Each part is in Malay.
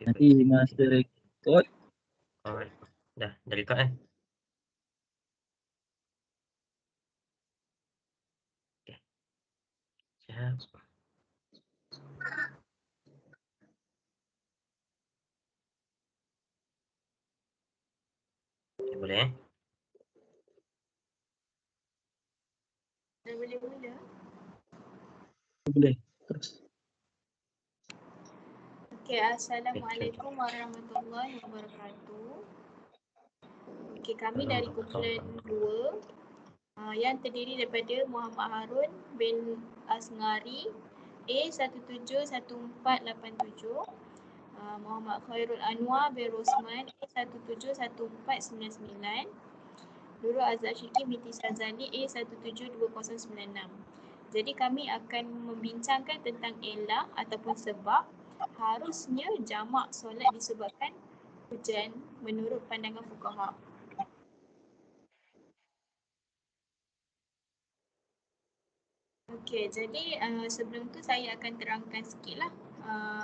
Nanti masa rekod. Dah record kan? Okay. Sekejap. Okay, boleh Dah boleh mula? Boleh. Terus. Okay, Assalamualaikum warahmatullahi wabarakatuh. Okay, kami dari kumpulan 2 yang terdiri daripada Muhammad Harun bin Asngari A171487, Muhammad Khairul Anwar bin Rosman A171499, Nurul Azhar Syiki binti Sazali A172096. Jadi kami akan membincangkan tentang elah ataupun sebab harusnya jamak solat disebabkan hujan menurut pandangan fuqaha. Okey, jadi sebelum tu saya akan terangkan sikitlah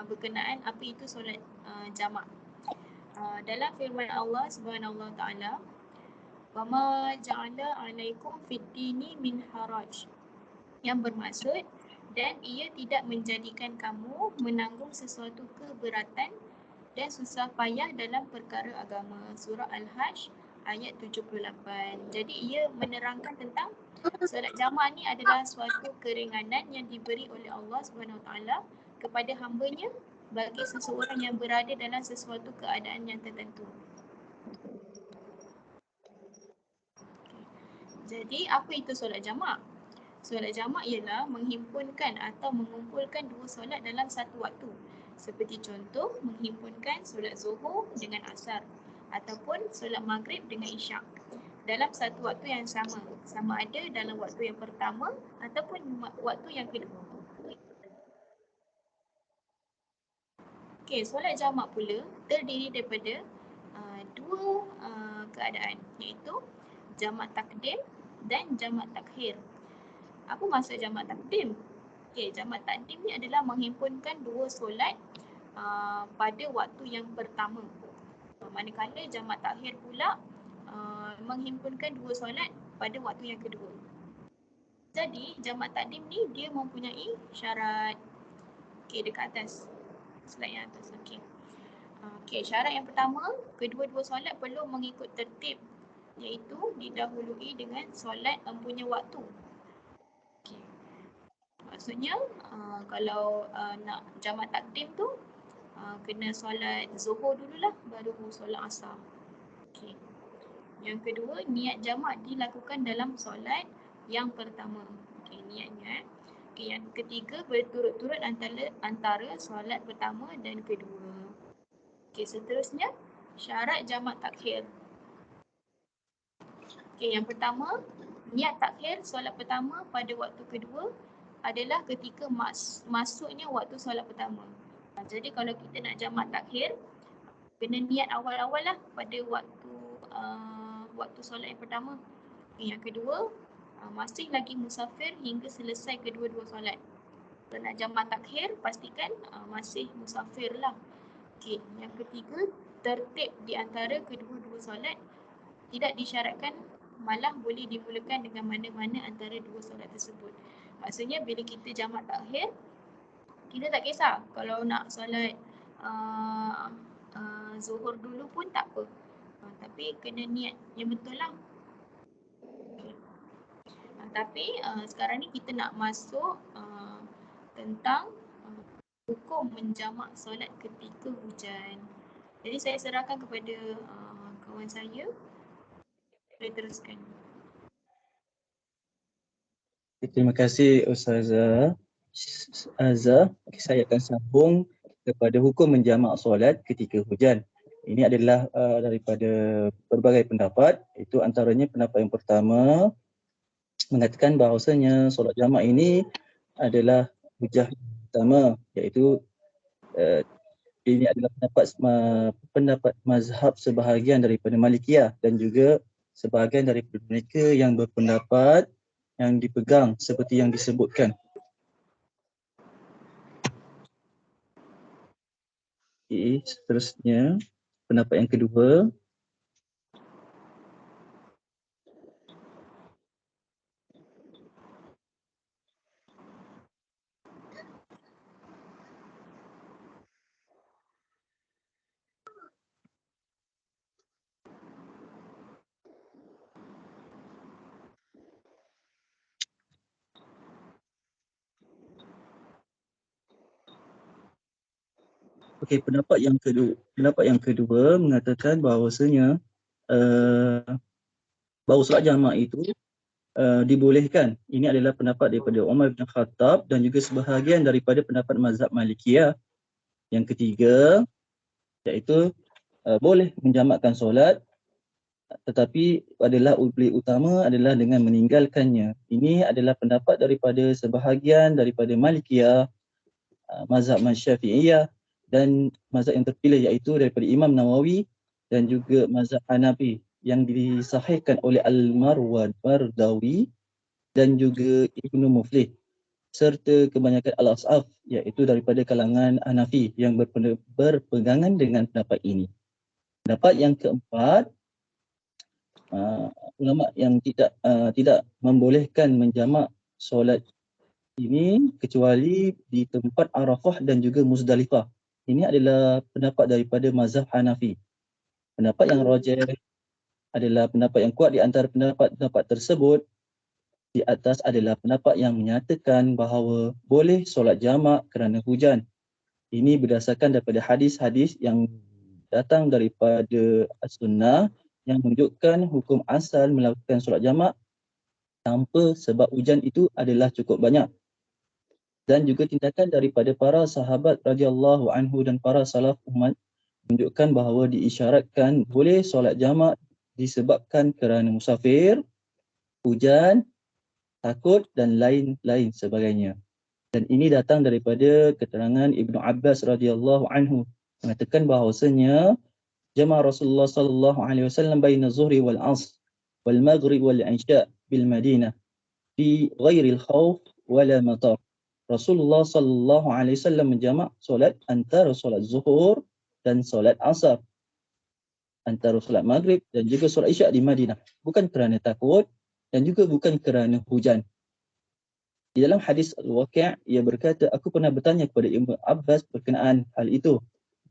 berkenaan apa itu solat jamak. Dalam firman Allah Subhanahu Wa Taala, "Wa ma ja'ala 'alaikum fid-dini min haraj." Yang bermaksud, dan ia tidak menjadikan kamu menanggung sesuatu keberatan dan susah payah dalam perkara agama. Surah Al-Hajj ayat 78. Jadi ia menerangkan tentang solat jamaah ni adalah suatu keringanan yang diberi oleh Allah SWT kepada hamba-Nya bagi seseorang yang berada dalam sesuatu keadaan yang tertentu. Jadi apa itu solat jamaah? Solat jamak ialah menghimpunkan atau mengumpulkan dua solat dalam satu waktu. Seperti contoh, menghimpunkan solat zuhur dengan asar ataupun solat maghrib dengan isyak dalam satu waktu yang sama. Sama ada dalam waktu yang pertama ataupun waktu yang kedua. Okey, solat jamak pula terdiri daripada dua keadaan, iaitu jamak takdim dan jamak takhir. Apa maksud jamak takdim? Okey, jamak takdim ni adalah menghimpunkan dua solat pada waktu yang pertama. Manakala jamak takhir pula menghimpunkan dua solat pada waktu yang kedua. Jadi jamak takdim ni dia mempunyai syarat. Okey, dekat atas. Slide yang atas. Okey. Okey, syarat yang pertama, kedua-dua solat perlu mengikut tertib, iaitu didahului dengan solat empunya waktu. Okey. Maksudnya kalau nak jamak takdim tu kena solat zuhur dululah, baru solat asar. Okey. Yang kedua, niat jamak dilakukan dalam solat yang pertama. Okey, niatnya. Okey, yang ketiga, berturut-turut antara solat pertama dan kedua. Okey, seterusnya syarat jamak takhir. Okey, yang pertama, niat takhir solat pertama pada waktu kedua adalah ketika masuknya waktu solat pertama. Jadi kalau kita nak jamak takhir, kena niat awal-awal lah pada waktu solat yang pertama. Yang kedua, masih lagi musafir hingga selesai kedua-dua solat. Kalau nak jamak takhir, pastikan masih musafir lah. Okey, yang ketiga, tertib di antara kedua-dua solat tidak disyaratkan, malah boleh dimulakan dengan mana-mana antara dua solat tersebut. Maksudnya bila kita jamak takhir, kita tak kisah kalau nak solat zuhur dulu pun tak apa. Tapi kena niat yang betul lah. Okay. Tapi sekarang ni kita nak masuk tentang hukum menjamak solat ketika hujan. Jadi saya serahkan kepada kawan saya. Boleh teruskan. Terima kasih Ustazah Azhar. Saya akan sambung kepada hukum menjamak solat ketika hujan. Ini adalah daripada berbagai pendapat. Itu antaranya pendapat yang pertama mengatakan bahawasanya solat jamak ini adalah hujah pertama, iaitu ini adalah pendapat mazhab sebahagian daripada Malikiyah dan juga sebahagian daripada mereka yang berpendapat yang dipegang seperti yang disebutkan. Okey, seterusnya pendapat yang kedua. Okey, pendapat yang kedua mengatakan bahawasanya bahawa solat jamak itu dibolehkan. Ini adalah pendapat daripada Umar bin Khattab dan juga sebahagian daripada pendapat mazhab Malikiyah. Yang ketiga iaitu boleh menjamakkan solat, tetapi adalah utama adalah dengan meninggalkannya. Ini adalah pendapat daripada sebahagian daripada Malikiyah, mazhab Syafi'iyah dan mazhab yang terpilih iaitu daripada Imam Nawawi dan juga mazhab Hanafi yang disahihkan oleh Al-Mardawi dan juga Ibnu Muflih serta kebanyakan Al-As'af iaitu daripada kalangan Hanafi yang berpegangan dengan pendapat ini. Pendapat yang keempat, ulama yang tidak membolehkan menjamak solat ini kecuali di tempat Arafah dan juga Muzdalifah. Ini adalah pendapat daripada mazhab Hanafi. Pendapat yang rajih adalah pendapat yang kuat di antara pendapat tersebut di atas adalah pendapat yang menyatakan bahawa boleh solat jamak kerana hujan. Ini berdasarkan daripada hadis-hadis yang datang daripada As-Sunnah yang menunjukkan hukum asal melakukan solat jamak tanpa sebab hujan itu adalah cukup banyak. Dan juga tindakan daripada para sahabat radhiyallahu anhu dan para salaf umat menunjukkan bahawa diisyaratkan boleh solat jamak disebabkan kerana musafir, hujan, takut dan lain-lain sebagainya. Dan ini datang daripada keterangan Ibnu Abbas radhiyallahu anhu mengatakan bahawasanya jama' Rasulullah sallallahu alaihi wasallam baina zuhri wal asr wal maghrib wal isya bil Madinah fi ghairi al khawf wala matar. Rasulullah sallallahu alaihi wasallam menjamak solat antara solat zuhur dan solat asar, antara solat maghrib dan juga solat isyak di Madinah, bukan kerana takut dan juga bukan kerana hujan. Di dalam hadis Al-Waqi', ia berkata, aku pernah bertanya kepada Ibnu Abbas berkenaan hal itu.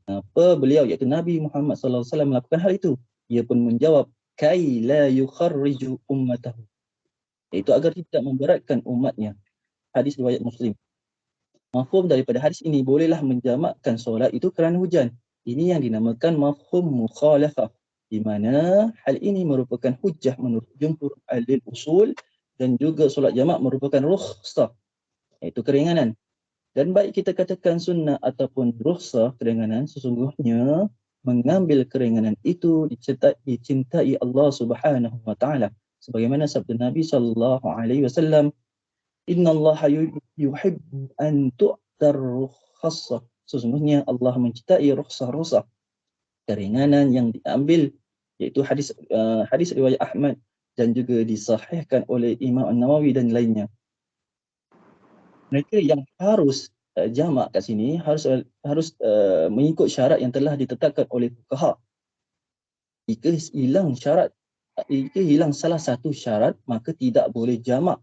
Kenapa beliau iaitu Nabi Muhammad sallallahu alaihi wasallam melakukan hal itu? Ia pun menjawab, kai la yukharriju ummatahu, iaitu agar tidak memberatkan umatnya. Hadis riwayat Muslim. Mafhum daripada hadis ini, bolehlah menjamakkan solat itu kerana hujan. Ini yang dinamakan mafhum mukhalafah, di mana hal ini merupakan hujjah menurut jumhur ahli usul dan juga solat jamak merupakan rukhsah, iaitu keringanan. Dan baik kita katakan sunnah ataupun rukhsah, keringanan, sesungguhnya mengambil keringanan itu dicintai Allah Subhanahu wa taala. Sebagaimana sabda Nabi sallallahu alaihi wasallam, innallaha yuhibbu an tu'tar rukhsah. Sesungguhnya Allah mencintai rukhsah-rukhsah, keringanan yang diambil, iaitu hadis riwayat Ahmad dan juga disahihkan oleh Imam An-Nawawi dan lainnya. Mereka yang harus jamak kat sini harus mengikut syarat yang telah ditetapkan oleh fuqaha. Jika hilang salah satu syarat, maka tidak boleh jamak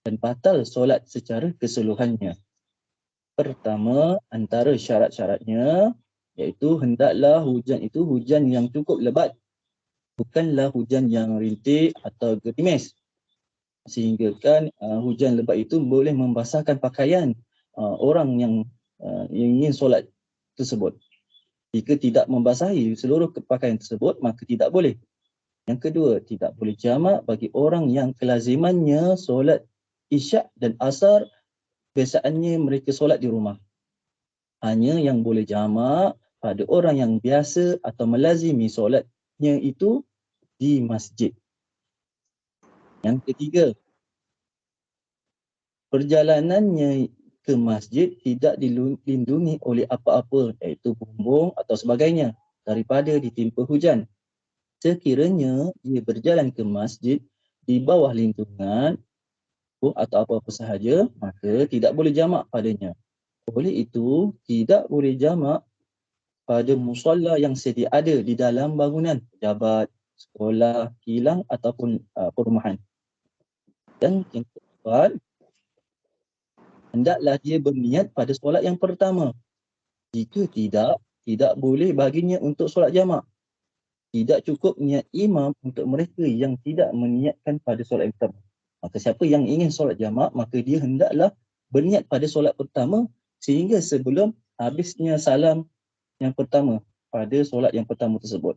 dan batal solat secara keseluruhannya. Pertama, antara syarat-syaratnya iaitu hendaklah hujan itu hujan yang cukup lebat, bukanlah hujan yang rintik atau gerimis, sehingga kan hujan lebat itu boleh membasahkan pakaian orang yang ingin solat tersebut. Jika tidak membasahi seluruh pakaian tersebut, maka tidak boleh. Yang kedua, tidak boleh jamak bagi orang yang kelazimannya solat isyak dan asar, biasaannya mereka solat di rumah. Hanya yang boleh jamak pada orang yang biasa atau melazimi solatnya itu di masjid. Yang ketiga, perjalanannya ke masjid tidak dilindungi oleh apa-apa, iaitu bumbung atau sebagainya, daripada ditimpa hujan. Sekiranya dia berjalan ke masjid di bawah lindungan atau apa-apa sahaja, maka tidak boleh jamak padanya. Oleh itu, tidak boleh jamak pada musalla yang sedia ada di dalam bangunan, pejabat, sekolah, kilang ataupun perumahan. Dan yang keempat, hendaklah dia berniat pada solat yang pertama. Jika tidak boleh baginya untuk solat jamak. Tidak cukup niat imam untuk mereka yang tidak meniatkan pada solat yang pertama. Maka siapa yang ingin solat jamak, maka dia hendaklah berniat pada solat pertama sehingga sebelum habisnya salam yang pertama pada solat yang pertama tersebut.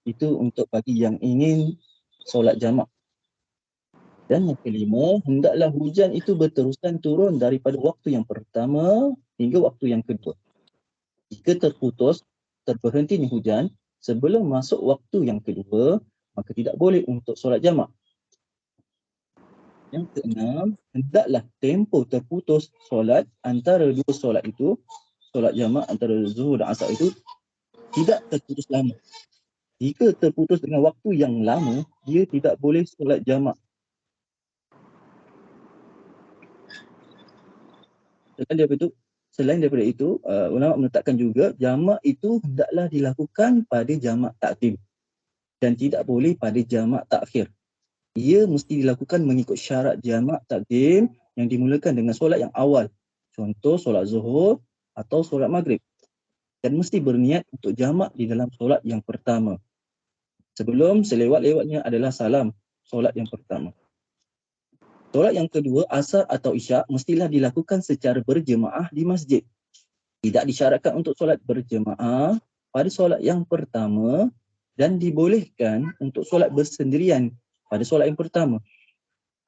Itu untuk bagi yang ingin solat jamak. Dan yang kelima, hendaklah hujan itu berterusan turun daripada waktu yang pertama hingga waktu yang kedua. Jika terberhentinya hujan sebelum masuk waktu yang kedua, maka tidak boleh untuk solat jamak. Yang keenam, hendaklah tempoh terputus solat antara dua solat itu, solat jamak antara zuhur dan asar itu tidak terputus lama. Jika terputus dengan waktu yang lama, dia tidak boleh solat jamak. Selain daripada itu, ulama menetapkan juga jamak itu hendaklah dilakukan pada jamak takdim dan tidak boleh pada jamak takhir. Ia mesti dilakukan mengikut syarat jamak takdim yang dimulakan dengan solat yang awal. Contoh solat zuhur atau solat maghrib. Dan mesti berniat untuk jamak di dalam solat yang pertama. Sebelum selewat-lewatnya adalah salam solat yang pertama. Solat yang kedua, asar atau isyak, mestilah dilakukan secara berjemaah di masjid. Tidak disyaratkan untuk solat berjemaah pada solat yang pertama dan dibolehkan untuk solat bersendirian pada solat yang pertama.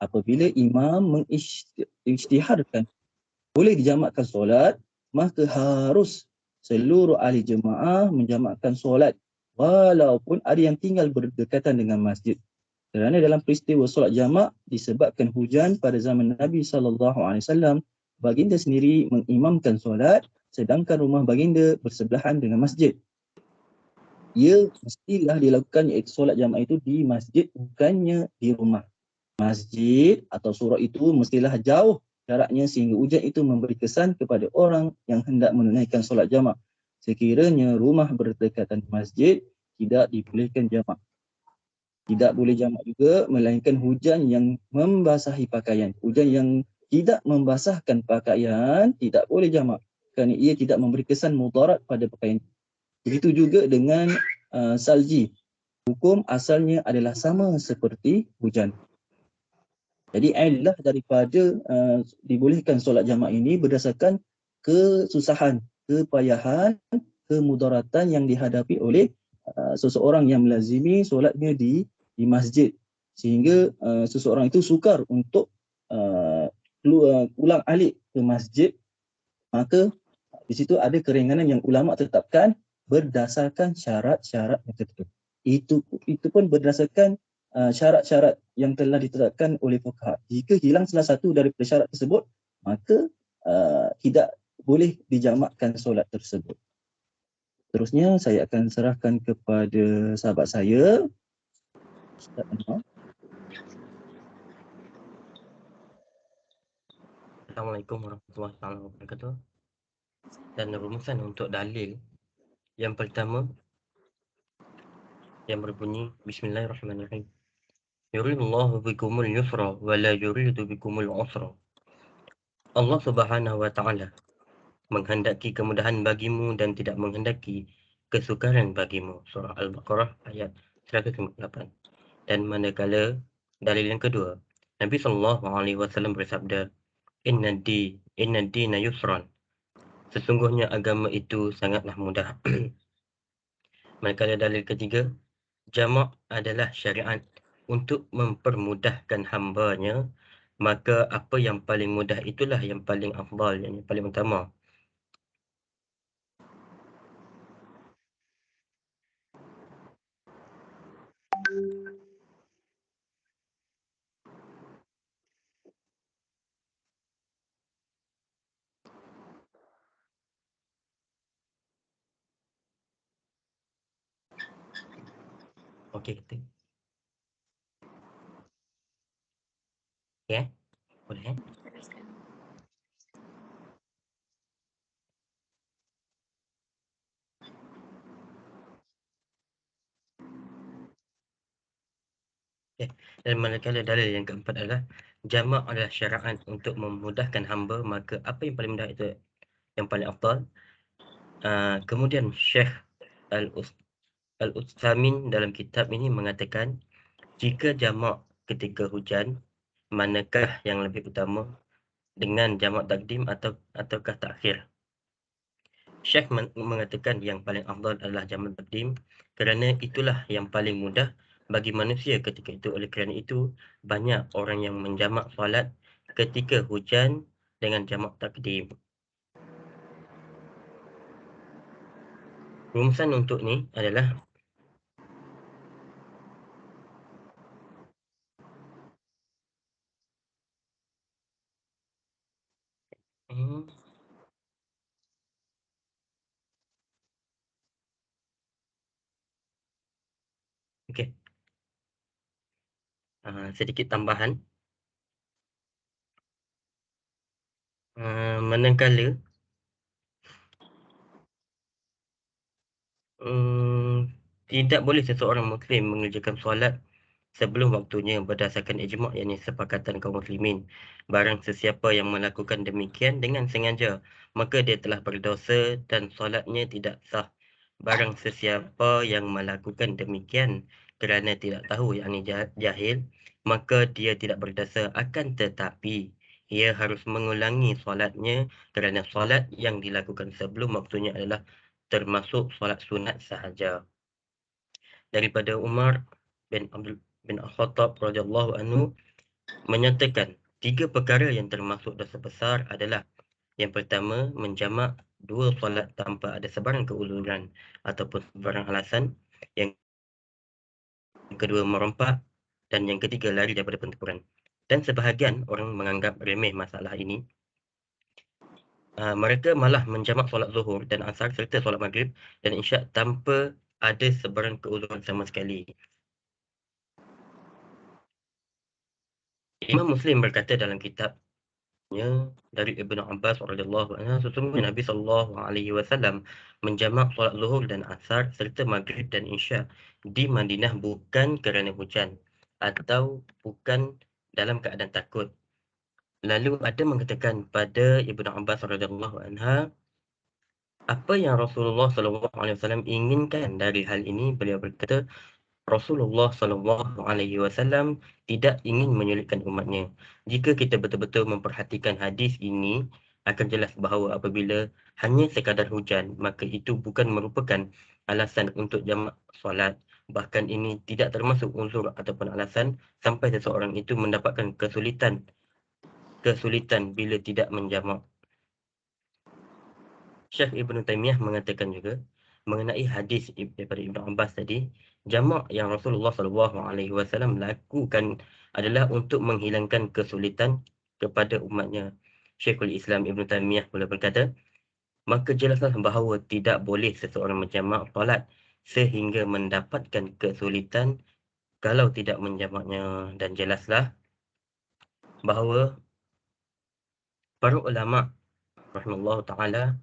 Apabila imam mengisytiharkan boleh dijamakkan solat, maka harus seluruh ahli jemaah menjamakkan solat walaupun ada yang tinggal berdekatan dengan masjid. Kerana dalam peristiwa solat jamak disebabkan hujan pada zaman Nabi SAW, baginda sendiri mengimamkan solat sedangkan rumah baginda bersebelahan dengan masjid. Ia mestilah dilakukan iaitu solat jamak itu di masjid bukannya di rumah. Masjid atau surau itu mestilah jauh jaraknya sehingga hujan itu memberi kesan kepada orang yang hendak menunaikan solat jamak. Sekiranya rumah berdekatan masjid, tidak dibolehkan jamak. Tidak boleh jamak juga melainkan hujan yang membasahi pakaian. Hujan yang tidak membasahkan pakaian tidak boleh jamak kerana ia tidak memberi kesan mudarat pada pakaian. Begitu juga dengan salji. Hukum asalnya adalah sama seperti hujan. Jadi illah daripada dibolehkan solat jamak ini berdasarkan kesusahan, kepayahan, kemudaratan yang dihadapi oleh seseorang yang melazimi solatnya di masjid sehingga seseorang itu sukar untuk ulang alik ke masjid, maka di situ ada keringanan yang ulama tetapkan berdasarkan syarat-syarat yang tertentu. Itu pun berdasarkan syarat-syarat yang telah ditetapkan oleh fuqaha. Jika hilang salah satu daripada syarat tersebut, maka tidak boleh dijamakkan solat tersebut. Terusnya saya akan serahkan kepada sahabat saya, Ustaz Anwar. Assalamualaikum warahmatullahi wabarakatuh. Dan rumusan untuk dalil yang pertama yang berbunyi Bismillahirrahmanirrahim. Yuridullahu bikumul yusra wa la yuridu bikumul usra. Allah Subhanahu wa taala menghendaki kemudahan bagimu dan tidak menghendaki kesukaran bagimu. Surah Al-Baqarah ayat 158. Dan manakala dalil yang kedua, Nabi SAW bersabda, Inna dina yusran. Sesungguhnya agama itu sangatlah mudah. Manakala dalil ketiga, jamak adalah syariat untuk mempermudahkan hambanya, maka apa yang paling mudah itulah yang paling afdal, yang paling utama. Okey kita. Ya, boleh. Teruskan. Dan manakala dalil yang keempat adalah jamak adalah syara'an untuk memudahkan hamba, maka apa yang paling mudah itu yang paling afdal. Kemudian Syekh Al-Utsaimin dalam kitab ini mengatakan, jika jamak ketika hujan, manakah yang lebih utama dengan jamak takdim ataukah takhir? Syekh mengatakan yang paling afdal adalah jamak takdim kerana itulah yang paling mudah bagi manusia ketika itu. Oleh kerana itu, banyak orang yang menjamak solat ketika hujan dengan jamak takdim. Rumusan untuk ni adalah okey. Sedikit tambahan. Manakala tidak boleh seseorang Muslim mengerjakan solat sebelum waktunya berdasarkan ijma', yakni sepakatan kaum muslimin. Barang sesiapa yang melakukan demikian dengan sengaja, maka dia telah berdosa dan solatnya tidak sah. Barang sesiapa yang melakukan demikian kerana tidak tahu, yakni jahil, maka dia tidak berdosa, akan tetapi ia harus mengulangi solatnya kerana solat yang dilakukan sebelum waktunya adalah termasuk solat sunat sahaja. Daripada Umar bin Abdul bin Al-Khattab radhiyallahu anhu menyatakan 3 perkara yang termasuk dosa besar adalah, yang pertama, menjamak 2 solat tanpa ada sebarang keuzuran ataupun sebarang alasan, yang kedua merompak, dan yang ketiga lari daripada pertempuran. Dan sebahagian orang menganggap remeh masalah ini. Mereka malah menjamak solat Zuhur dan Asar serta solat Maghrib dan Isyak tanpa ada sebarang keuzuran sama sekali. Imam Muslim berkata dalam kitabnya dari Ibnu Abbas radhiyallahu anhu, sesungguhnya Nabi SAW menjamak solat Zuhur dan Asar serta Maghrib dan Isyak di Madinah bukan kerana hujan atau bukan dalam keadaan takut. Lalu ada mengatakan pada Ibnu Abbas radhiyallahu anha, apa yang Rasulullah SAW inginkan dari hal ini? Beliau berkata, Rasulullah SAW tidak ingin menyulitkan umatnya. Jika kita betul-betul memperhatikan hadis ini, akan jelas bahawa apabila hanya sekadar hujan, maka itu bukan merupakan alasan untuk jamak solat. Bahkan ini tidak termasuk unsur ataupun alasan sampai seseorang itu mendapatkan kesulitan bila tidak menjamak. Syekh Ibn Taymiyah mengatakan juga mengenai hadis daripada Ibn Abbas tadi, jamak yang Rasulullah SAW lakukan adalah untuk menghilangkan kesulitan kepada umatnya. Syekhul Islam Ibn Taymiyah pula berkata, maka jelaslah bahawa tidak boleh seseorang menjamak solat sehingga mendapatkan kesulitan kalau tidak menjamaknya. Dan jelaslah bahawa para ulama' rahimahullah ta'ala,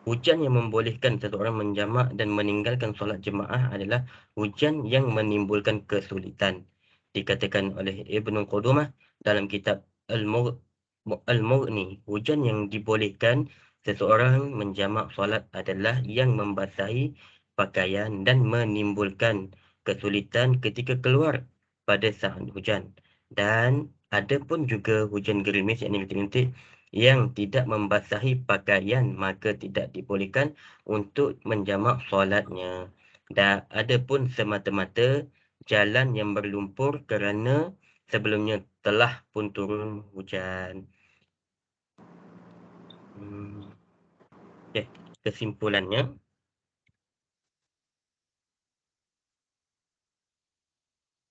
hujan yang membolehkan seseorang menjamak dan meninggalkan solat jemaah adalah hujan yang menimbulkan kesulitan. Dikatakan oleh Ibnu Qudumah dalam kitab Al-Mughni, hujan yang dibolehkan seseorang menjamak solat adalah yang membasahi pakaian dan menimbulkan kesulitan ketika keluar pada saat hujan. Dan ada pun juga hujan gerimis, yakni rintik-rintik, yang tidak membasahi pakaian, maka tidak dibolehkan untuk menjamak solatnya. Dan ada pun semata-mata jalan yang berlumpur kerana sebelumnya telah pun turun hujan. Kesimpulannya,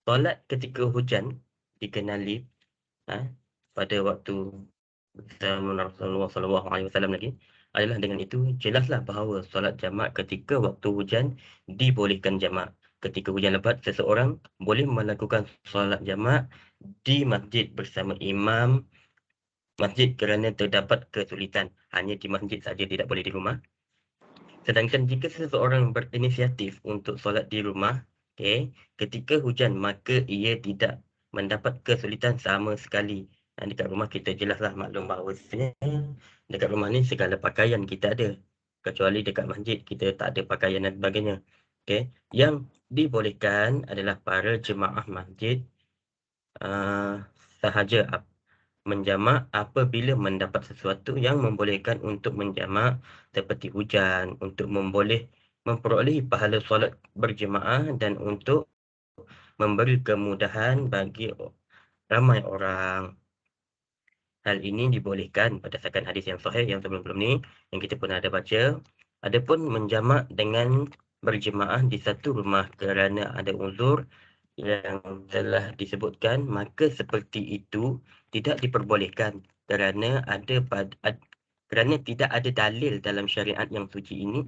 solat ketika hujan dikenali pada waktu zaman Rasulullah SAW lagi adalah dengan itu jelaslah bahawa solat jamak ketika waktu hujan dibolehkan jamak. Ketika hujan lebat, seseorang boleh melakukan solat jamak di masjid bersama imam masjid kerana terdapat kesulitan. Hanya di masjid saja, tidak boleh di rumah. Sedangkan jika seseorang berinisiatif untuk solat di rumah, Okey, ketika hujan maka ia tidak mendapat kesulitan sama sekali. Dekat rumah kita jelaslah maklum bahawasanya dekat rumah ni segala pakaian kita ada. Kecuali dekat masjid kita tak ada pakaian dan sebagainya. Okey, yang dibolehkan adalah para jemaah masjid sahaja menjamak apabila mendapat sesuatu yang membolehkan untuk menjamak seperti hujan, untuk memperolehi pahala solat berjemaah dan untuk memberi kemudahan bagi ramai orang. Hal ini dibolehkan berdasarkan hadis yang sahih yang sebelum-sebelum ni yang kita pernah ada baca. Adapun menjamak dengan berjemaah di satu rumah kerana ada uzur yang telah disebutkan, maka seperti itu tidak diperbolehkan kerana tidak ada dalil dalam syariat yang suci ini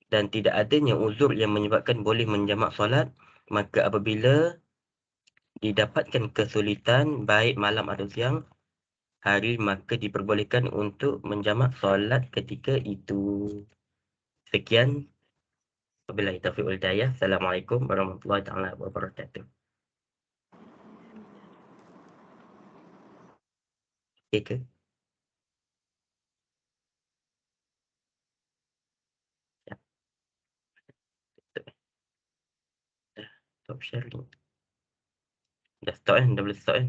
dan tidak adanya uzur yang menyebabkan boleh menjamak solat. Maka apabila didapatkan kesulitan baik malam atau siang hari, maka diperbolehkan untuk menjamak solat ketika itu. Sekian. Wabillahi taufiq wal hidayah. Assalamualaikum warahmatullahi taala wabarakatuh. Okey ke? Ya. Dah stop sharing. Dah stop kan? Dah boleh stop kan?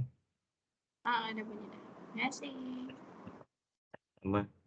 Dah boleh dah. Terima kasih. Sama.